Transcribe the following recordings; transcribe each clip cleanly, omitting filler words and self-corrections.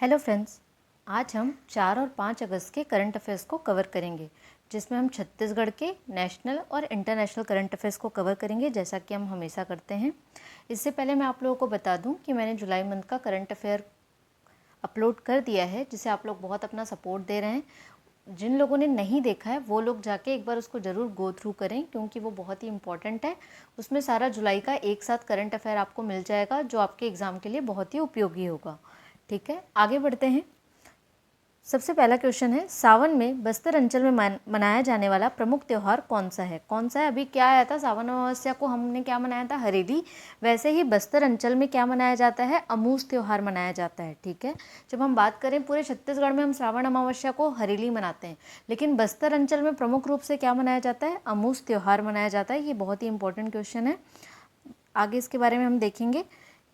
Hello friends, आज हम 4 और 5 अगस्त के करंट अफेयर्स को कवर करेंगे, जिसमें हम छत्तीसगढ़ के नेशनल और इंटरनेशनल करंट अफेयर्स को कवर करेंगे, जैसा कि हम हमेशा करते हैं। इससे पहले मैं आप लोगों को बता दूं कि मैंने जुलाई मंथ का करंट अफेयर अपलोड कर दिया है, जिसे आप लोग बहुत अपना सपोर्ट दे रहे हैं। जिन लोगों ने नहीं देखा है वो लोग जाके एक बार उसको ज़रूर गो थ्रू करें, क्योंकि वो बहुत ही इंपॉर्टेंट है। उसमें सारा जुलाई का एक साथ करंट अफेयर आपको मिल जाएगा, जो आपके एग्ज़ाम के लिए बहुत ही उपयोगी होगा। ठीक है, आगे बढ़ते हैं। सबसे पहला क्वेश्चन है, सावन में बस्तर अंचल में मनाया जाने वाला प्रमुख त्यौहार कौन सा है? कौन सा है? अभी क्या आया था, सावन अमावस्या को हमने क्या मनाया था? हरेली। वैसे ही बस्तर अंचल में क्या मनाया जाता है? अमूस त्यौहार मनाया जाता है। ठीक है, जब हम बात करें पूरे छत्तीसगढ़ में हम श्रावण अमावस्या को हरेली मनाते हैं, लेकिन बस्तर अंचल में प्रमुख रूप से क्या मनाया जाता है? अमूस त्यौहार मनाया जाता है। ये बहुत ही इंपॉर्टेंट क्वेश्चन है, आगे इसके बारे में हम देखेंगे।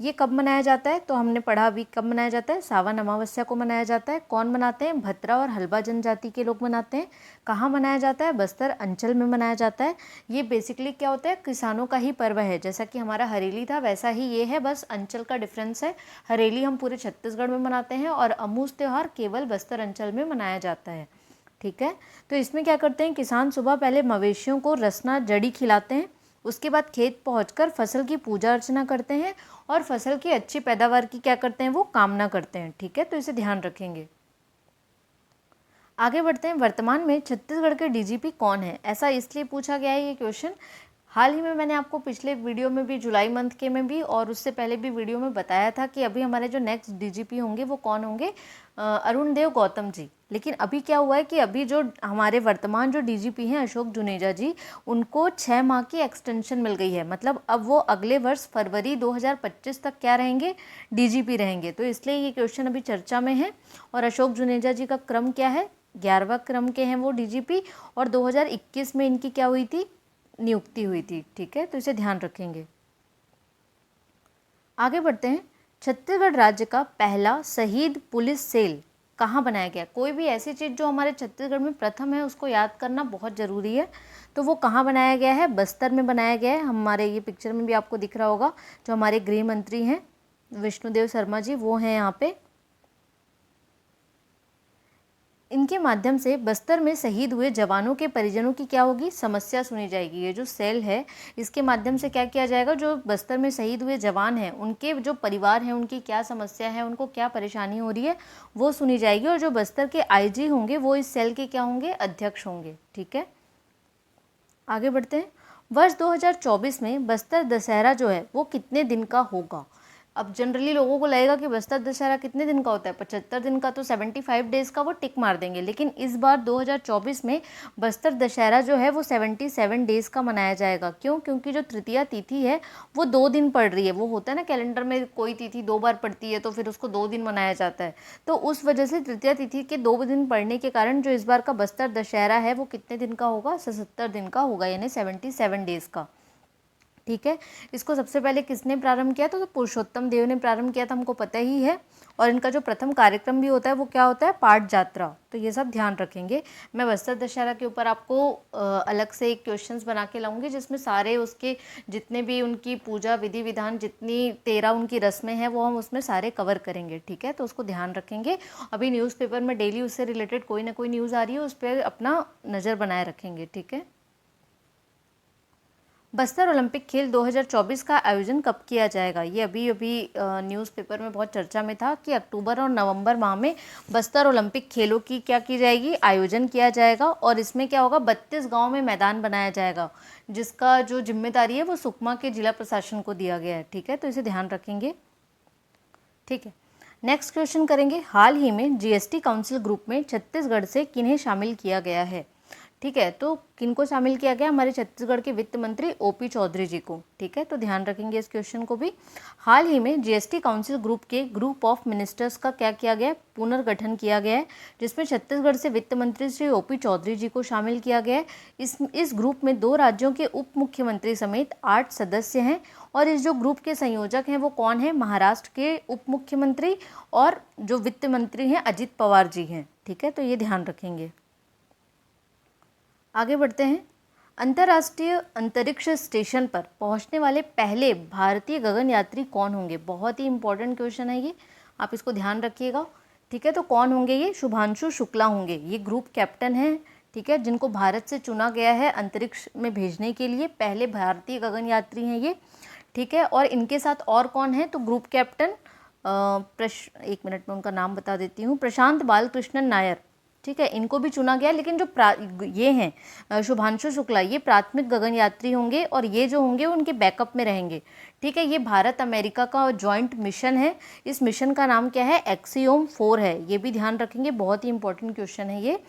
ये कब मनाया जाता है? तो हमने पढ़ा अभी कब मनाया जाता है, सावन अमावस्या को मनाया जाता है। कौन मनाते हैं? भद्रा और हल्बा जनजाति के लोग मनाते हैं। कहाँ मनाया जाता है? बस्तर अंचल में मनाया जाता है। ये बेसिकली क्या होता है, किसानों का ही पर्व है। जैसा कि हमारा हरेली था वैसा ही ये है, बस अंचल का डिफरेंस है। हरेली हम पूरे छत्तीसगढ़ में मनाते हैं और अमूस त्यौहार केवल बस्तर अंचल में मनाया जाता है। ठीक है, तो इसमें क्या करते हैं, किसान सुबह पहले मवेशियों को रसना जड़ी खिलाते हैं, उसके बाद खेत पहुंचकर फसल की पूजा अर्चना करते हैं और फसल की अच्छी पैदावार की क्या करते हैं, वो कामना करते हैं। ठीक है, तो इसे ध्यान रखेंगे। आगे बढ़ते हैं। वर्तमान में छत्तीसगढ़ के डीजीपी कौन है? ऐसा इसलिए पूछा गया है ये क्वेश्चन, हाल ही में मैंने आपको पिछले वीडियो में भी, जुलाई मंथ के में भी और उससे पहले भी वीडियो में बताया था कि अभी हमारे जो नेक्स्ट डीजीपी होंगे वो कौन होंगे, अरुण देव गौतम जी। लेकिन अभी क्या हुआ है कि अभी जो हमारे वर्तमान जो डीजीपी हैं अशोक जुनेजा जी, उनको 6 माह की एक्सटेंशन मिल गई है। मतलब अब वो अगले वर्ष फरवरी 2025 तक क्या रहेंगे, डीजीपी रहेंगे। तो इसलिए ये क्वेश्चन अभी चर्चा में है। और अशोक जुनेजा जी का क्रम क्या है, 11वां क्रम के हैं वो डीजीपी, और 2021 में इनकी क्या हुई थी, नियुक्ति हुई थी। ठीक है, तो इसे ध्यान रखेंगे। आगे बढ़ते हैं। छत्तीसगढ़ राज्य का पहला शहीद पुलिस सेल कहाँ बनाया गया? कोई भी ऐसी चीज़ जो हमारे छत्तीसगढ़ में प्रथम है उसको याद करना बहुत ज़रूरी है। तो वो कहाँ बनाया गया है? बस्तर में बनाया गया है। हमारे ये पिक्चर में भी आपको दिख रहा होगा, जो हमारे गृह मंत्री हैं विष्णुदेव शर्मा जी, वो हैं यहाँ पे। इनके माध्यम से बस्तर में शहीद हुए जवानों के परिजनों की क्या होगी, समस्या सुनी जाएगी। ये जो सेल है, इसके माध्यम से क्या किया जाएगा, जो बस्तर में शहीद हुए जवान हैं उनके जो परिवार हैं उनकी क्या समस्या है, उनको क्या परेशानी हो रही है, वो सुनी जाएगी। और जो बस्तर के आईजी होंगे वो इस सेल के क्या होंगे, अध्यक्ष होंगे। ठीक है, आगे बढ़ते हैं। वर्ष 2024 में बस्तर दशहरा जो है वो कितने दिन का होगा? अब जनरली लोगों को लगेगा कि बस्तर दशहरा कितने दिन का होता है, 75 दिन का, तो 75 डेज़ का वो टिक मार देंगे। लेकिन इस बार 2024 में बस्तर दशहरा जो है वो 77 डेज़ का मनाया जाएगा। क्यों? क्योंकि जो तृतीया तिथि है वो 2 दिन पड़ रही है। वो होता है ना कैलेंडर में, कोई तिथि 2 बार पड़ती है तो फिर उसको 2 दिन मनाया जाता है। तो उस वजह से तृतीया तिथि के 2 दिन पड़ने के कारण जो इस बार का बस्तर दशहरा है वो कितने दिन का होगा, 77 दिन का होगा, यानी 77 डेज़ का। ठीक है, इसको सबसे पहले किसने प्रारंभ किया था? तो पुरुषोत्तम देव ने प्रारंभ किया था, हमको पता ही है। और इनका जो प्रथम कार्यक्रम भी होता है वो क्या होता है, पाठ यात्रा। तो ये सब ध्यान रखेंगे। मैं बस्तर दशहरा के ऊपर आपको अलग से एक क्वेश्चंस बना के लाऊंगी, जिसमें सारे उसके जितने भी उनकी पूजा विधि विधान, जितनी 13 उनकी रस्में हैं वो हम उसमें सारे कवर करेंगे। ठीक है, तो उसको ध्यान रखेंगे। अभी न्यूज़पेपर में डेली उससे रिलेटेड कोई ना कोई न्यूज़ आ रही है, उस पर अपना नज़र बनाए रखेंगे। ठीक है, बस्तर ओलंपिक खेल 2024 का आयोजन कब किया जाएगा? ये अभी अभी न्यूज़पेपर में बहुत चर्चा में था कि अक्टूबर और नवंबर माह में बस्तर ओलंपिक खेलों की क्या की जाएगी, आयोजन किया जाएगा। और इसमें क्या होगा, 32 गांव में मैदान बनाया जाएगा, जिसका जो जिम्मेदारी है वो सुकमा के जिला प्रशासन को दिया गया है। ठीक है, तो इसे ध्यान रखेंगे। ठीक है, नेक्स्ट क्वेश्चन करेंगे। हाल ही में जीएसटी काउंसिल ग्रुप में छत्तीसगढ़ से किन्हें शामिल किया गया है? ठीक है, तो किनको शामिल किया गया? हमारे छत्तीसगढ़ के वित्त मंत्री ओपी चौधरी जी को। ठीक है, तो ध्यान रखेंगे इस क्वेश्चन को भी। हाल ही में जीएसटी काउंसिल ग्रुप के ग्रुप ऑफ मिनिस्टर्स का क्या किया गया है, पुनर्गठन किया गया है, जिसमें छत्तीसगढ़ से वित्त मंत्री श्री ओपी चौधरी जी को शामिल किया गया है। इस ग्रुप में 2 राज्यों के उप मुख्यमंत्री समेत 8 सदस्य हैं। और इस जो ग्रुप के संयोजक हैं वो कौन है, महाराष्ट्र के उप मुख्यमंत्री और जो वित्त मंत्री हैं अजित पवार जी हैं। ठीक है, तो ये ध्यान रखेंगे। आगे बढ़ते हैं। अंतर्राष्ट्रीय अंतरिक्ष स्टेशन पर पहुंचने वाले पहले भारतीय गगनयात्री कौन होंगे? बहुत ही इंपॉर्टेंट क्वेश्चन है ये, आप इसको ध्यान रखिएगा। ठीक है। तो कौन होंगे ये? शुभांशु शुक्ला होंगे, ये ग्रुप कैप्टन हैं, ठीक है, जिनको भारत से चुना गया है अंतरिक्ष में भेजने के लिए, पहले भारतीय गगनयात्री हैं ये, ठीक है। और इनके साथ और कौन है? तो ग्रुप कैप्टन एक मिनट में उनका नाम बता देती हूँ, प्रशांत बालकृष्णन नायर, ठीक है, इनको भी चुना गया। लेकिन जो ये हैं शुभांशु शुक्ला, ये प्राथमिक गगनयात्री होंगे और ये जो होंगे उनके बैकअप में रहेंगे, ठीक है। ये भारत अमेरिका का जॉइंट मिशन है। इस मिशन का नाम क्या है? एक्सियोम 4 है, ये भी ध्यान रखेंगे, बहुत ही इंपॉर्टेंट क्वेश्चन है ये,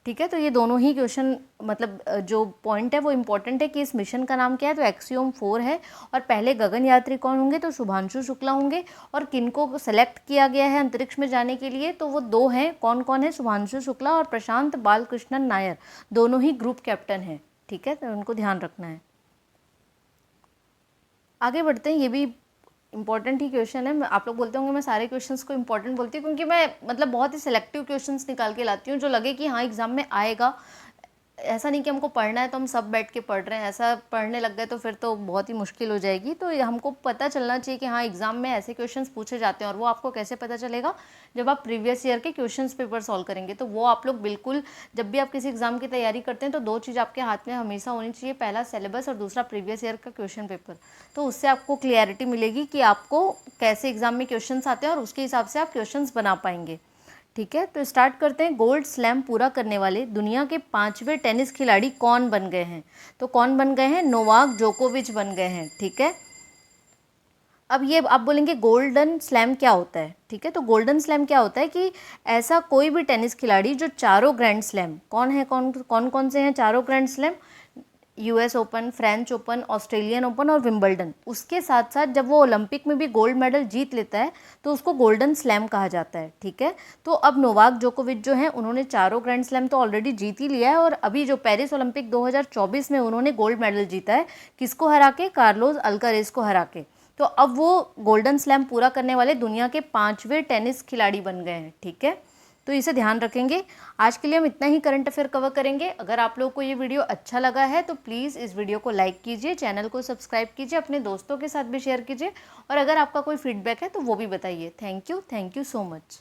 ठीक है। तो ये दोनों ही क्वेश्चन मतलब जो पॉइंट है वो इम्पोर्टेंट है कि इस मिशन का नाम क्या है, तो एक्सियोम 4 है। और पहले गगनयात्री कौन होंगे? तो शुभांशु शुक्ला होंगे। और किनको सेलेक्ट किया गया है अंतरिक्ष में जाने के लिए? तो वो दो हैं, कौन कौन है? शुभांशु शुक्ला और प्रशांत बालकृष्णन नायर, दोनों ही ग्रुप कैप्टन हैं, ठीक है, तो उनको ध्यान रखना है। आगे बढ़ते हैं, ये भी इंपॉर्टेंट ही क्वेश्चन है। आप लोग बोलते होंगे मैं सारे क्वेश्चंस को इंपॉर्टेंट बोलती हूँ क्योंकि मैं मतलब बहुत ही सिलेक्टिव क्वेश्चंस निकाल के लाती हूँ जो लगे कि हाँ एग्जाम में आएगा। ऐसा नहीं कि हमको पढ़ना है तो हम सब बैठ के पढ़ रहे हैं, ऐसा पढ़ने लग गए तो फिर तो बहुत ही मुश्किल हो जाएगी। तो हमको पता चलना चाहिए कि हाँ एग्जाम में ऐसे क्वेश्चंस पूछे जाते हैं। और वो आपको कैसे पता चलेगा? जब आप प्रीवियस ईयर के क्वेश्चंस पेपर सॉल्व करेंगे। तो वो आप लोग बिल्कुल, जब भी आप किसी एग्जाम की तैयारी करते हैं तो दो चीज़ आपके हाथ में हमेशा होनी चाहिए, पहला सिलेबस और दूसरा प्रीवियस ईयर का क्वेश्चन पेपर। तो उससे आपको क्लियरिटी मिलेगी कि आपको कैसे एग्जाम में क्वेश्चन आते हैं और उसके हिसाब से आप क्वेश्चन बना पाएंगे, ठीक है। तो स्टार्ट करते हैं। गोल्ड स्लैम पूरा करने वाले दुनिया के 5वें टेनिस खिलाड़ी कौन बन गए हैं? तो कौन बन गए हैं? नोवाक जोकोविच बन गए हैं, ठीक है। अब ये आप बोलेंगे गोल्डन स्लैम क्या होता है, ठीक है। तो गोल्डन स्लैम क्या होता है कि ऐसा कोई भी टेनिस खिलाड़ी जो चारों ग्रैंड स्लैम, कौन है, कौन कौन से हैं चारों grand slam? US open, French open, Australian open और विंबलडन, उसके साथ साथ जब वो ओलंपिक में भी गोल्ड मेडल जीत लेता है तो उसको गोल्डन स्लैम कहा जाता है, ठीक है। तो अब नोवाक जोकोविच जो हैं उन्होंने चारों ग्रैंड स्लैम तो ऑलरेडी जीत ही लिया है और अभी जो पेरिस ओलंपिक 2024 में उन्होंने गोल्ड मेडल जीता है, किसको हरा के? कार्लोस अल्कारेज को हरा के। तो अब वो गोल्डन स्लैम पूरा करने वाले दुनिया के 5वें टेनिस खिलाड़ी बन गए हैं, ठीक है। तो इसे ध्यान रखेंगे। आज के लिए हम इतना ही करंट अफेयर कवर करेंगे। अगर आप लोगों को ये वीडियो अच्छा लगा है तो प्लीज़ इस वीडियो को लाइक कीजिए, चैनल को सब्सक्राइब कीजिए, अपने दोस्तों के साथ भी शेयर कीजिए और अगर आपका कोई फीडबैक है तो वो भी बताइए। Thank you so much.